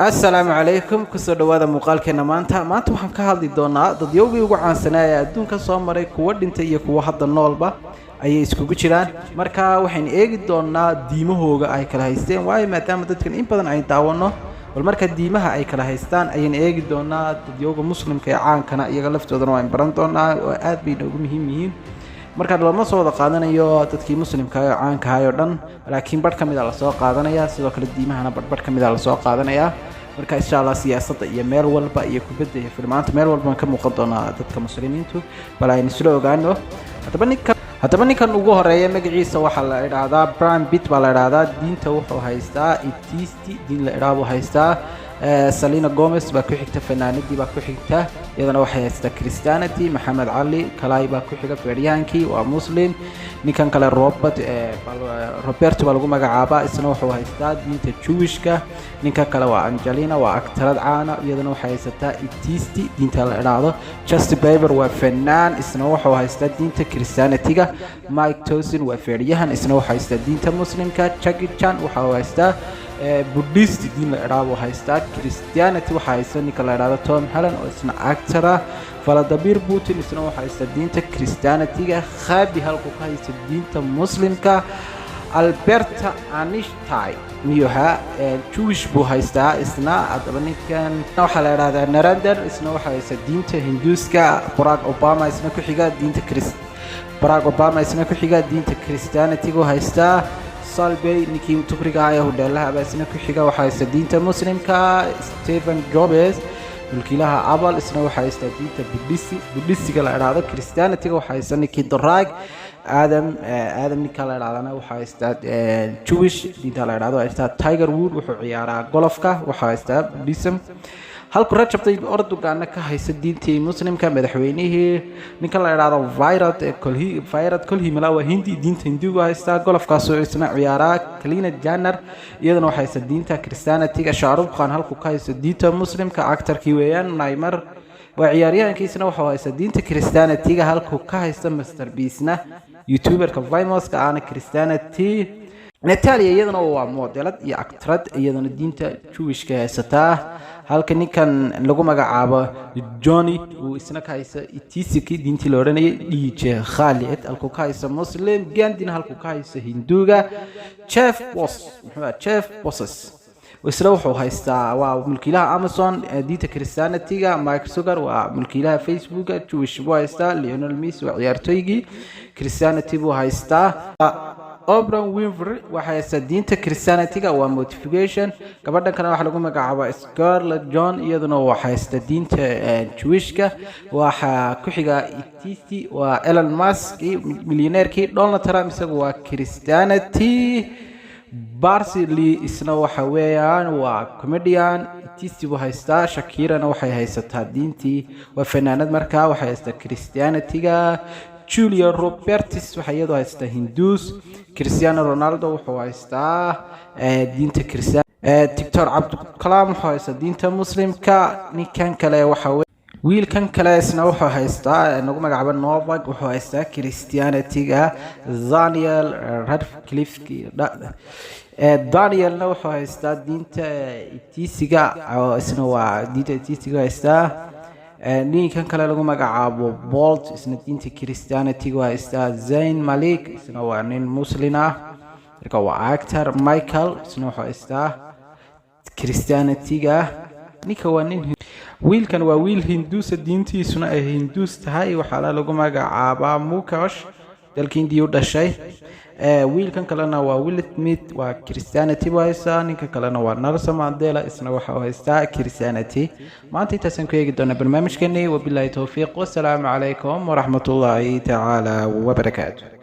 السلام عليكم كسر دوّada muuqaalkeena maanta waxaan ka hadli doonaa dadyowgii ugu caansanaa ee adduunka soo maray kuwa dhintay iyo kuwa hadda noolba ayay iskugu jiraan marka waxaan eegi doonaa diimahooga ay kala haysteen waayo maadaama dadkan in badan ay daawano bal marka diimaha ay kala haystaan ayaan eegi doonaa dadyowga muslimka ee caankana iyaga laftoodana waan baran doonaa oo aad bay ugu muhiim yihiin marka lama soo wada qaadanayo dadkii muslimka ee caanka ahaa oo dhan laakiin badh kamid ah la soo qaadanaya sidoo kale diimahana badh kamid ah la soo qaadanaya marka insha Allah siyaasadda iyo meel walba iyo kubadda iyo filmaanta meel walba ka muuqan doona dadka muslimiintu bal ay isla ogaano hadaba ninkan ugu horeeya magaciisa waxa la yiraahdaa Brad Pitt baa la yiraahdaa diinta wuxuu haystaa itiisti diin la yiraahdo haystaa Selena Gomez baa ku xigta fanaanadii baa ku xigta iyadana waxay haystaa Christianity Muhammad Ali kalay baa ku xiga feeriyaankii waa muslim ninkan kale Roberto baa lagu magacaabaa isna wuxuu haystaa diinta Jewishka ninka kale waa Angelina waa aktarad caana iyadana waxay haysataa itiisti diinta la yiraahdo Justin Bieber waa fanaan isna wuxuu haystaa diinta Christianity-ga Mike Tyson waa feeriyahan isna wuxuu haystaa diinta muslimka Jackie Chan wuxuu haystaa Buddhist diin la yiraahdo haystaa Christianity waxa haysta ninka la yiraahdo Tom Holland oo isna actor Vladimir Putin isna waxa haysta diinta Christianity-ga Khabi halku ka haysta diinta muslimka Alberta Einstein miyuha Jewish buu haystaa isna adaba ninkan waxa la yiraahdaa Narendra isna waxa haysta diinta Hinduuska Barack Obama isna ku xiga diinta Christianity-ga haystaa Salbey ninkii tukriga ah hodheelaha baasina ku xiga waxa haysta diinta muslimka Stephen Jobs mulkiilaha Apple isna waxa haysta diinta Buddhist-ga la yiraahdo Christianity-ga waxa haysta ninkii Dorag Adam ninka la yiraahdo waxa haysta Jewish diinta la yiraahdo haysta Tiger Woods wuxuu ciyaaraa golfka waxa haysta Buddhism halku Recep Tayyip Erdogan ka haysta diintii muslimka madaxweynihii ninka la yiraahdo Virat Kohli malawa hindi diinta Hinduuga haysta golfkaas oo isna ciyaaraa Kalina Jannar iyadana waxay haysta diinta Christianity-ga Shah Rukh Khan halku ka haysta diinta muslimka actor-kii weeyaan Neymar waa ciyaaryahankiisna wuxuu haysta diinta Christianity-ga halku ka haysta Mr Beast-na YouTuber-ka famous-ka aan Christianity Natalia iyadana waa modelad iyo actrad iyadana diinta Jewish-ka haysataa halka ninkan lagu magacaabo Johnny uu isna ka haysta itiisiki diintii la oranayay DJ Khalid halku ka haysta muslim Gandhi halku ka haysta Hinduuga Jeff Bezos isla wuxuu haystaa waa mulkiilaha Amazon diinta Christianity-ga Mark Zuckerberg waa mulkiilaha Facebook Jewish buu haystaa Lionel Messi waa ciyaartoygii Christianity buu haystaa Oprah Winfrey waxa haysta diinta Christianity-ga waa motivation gabadhan kana waxa lagu magacaabaa Scarlett John iyaduna waxa haysta diinta Jewish-ka waxa ku xiga itiisti waa Elon Musk millionaire-kii Donald Trump isagu waa Christianity Barcelona isna waxa weeyaan waa comedian itiisti buu haystaa Shakirana waxay haysataa diintii waa fanaanad markaa waxa haysta Christianity-ga Julia Roberts waxa iyadoo haysta Hindus Cristiano Ronaldo wuxuu haystaa diinta Christianity Dr. Abdulkalam wuxuu haystaa diinta muslimka ninkan kale waxa wiilkan kale isna wuxuu haystaa nagu magacaabo Novak wuxuu haystaa Christianity-ga Daniel Radcliffe Danielna wuxuu haystaa diinta itiisiga oo isna waa diinta itiisiga haystaa ninkan kale lagu magacaabo Bolt isna diinta Christianity-ga haystaa Zayn Malik isna waa nin muslim ah marka waa actor Michael isna wuxuu haystaa Christianity-ga ninka waa nin wiilkan waa wiil Hinduusa diintiisuna ay Hinduus tahay waxa lagu magacaabaa Mukesh dalka India u dhashay wiilkan kalena waa Will Smith waa Christianity buu haystaa ninka kalena waa Nelson Mandela isna waxa uu haystaa Christianity maanta intaasaan ku eegi doonaa barnaamijkeennii wabillahi tawfiiq wassalaamu calaykum waraxmatullaahi tacaala wabarakaatuh